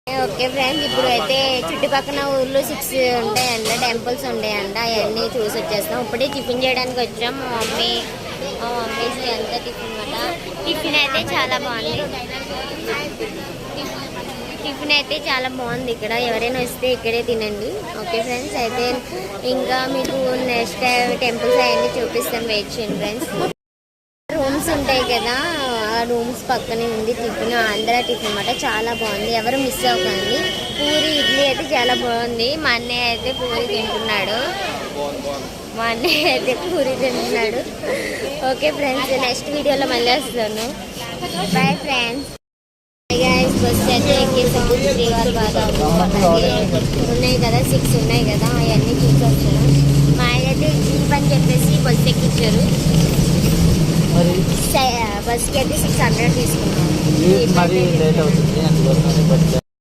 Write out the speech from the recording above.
Okay friends, ఇప్పుడు అయితే చుట్టుపక్కల ఊర్లో 6 ఉంటాయంట, టెంపుల్స్ ఉంటాయంట. అవన్నీ చూసి వచ్చేస్తాం. ఇప్పుడే టిఫిన్ చేయడానికి వచ్చాం. మా మమ్మీకి అంతా టిఫిన్ అనమాట. టిఫిన్ అయితే చాలా బాగుంది. టిఫిన్ అయితే చాలా బాగుంది. ఇక్కడ ఎవరైనా వస్తే ఇక్కడే తినండి. ఓకే ఫ్రెండ్స్, అయితే ఇంకా మీకు నెక్స్ట్ టెంపుల్స్ అవన్నీ చూపిస్తాం. వెయిట్ చేయండి ఫ్రెండ్స్. రూమ్స్ ఉంటాయి కదా, ఆ రూమ్స్ పక్కనే ఉంది టిఫిన్. ఆంధ్ర టిఫిన్ అనమాట. చాలా బాగుంది, ఎవరు మిస్ అవ్వకండి. పూరి ఇడ్లీ అయితే చాలా బాగుంది. మా అన్నయ్య అయితే పూరి తింటున్నాడు. ఓకే ఫ్రెండ్స్, నెక్స్ట్ వీడియోలో మళ్ళీ వస్తాను. Bye friends. బస్ అయితే ఎక్కేసాము. శ్రీవారి బాదాము ఉన్నాయి కదా, 6 ఉన్నాయి కదా, అవన్నీ చూసొచ్చాను. మా ఆయన అయితే జీప్ అని చెప్పేసి బస్ ఎక్కించారు. బస్కి అయితే 600 తీసుకున్నాం.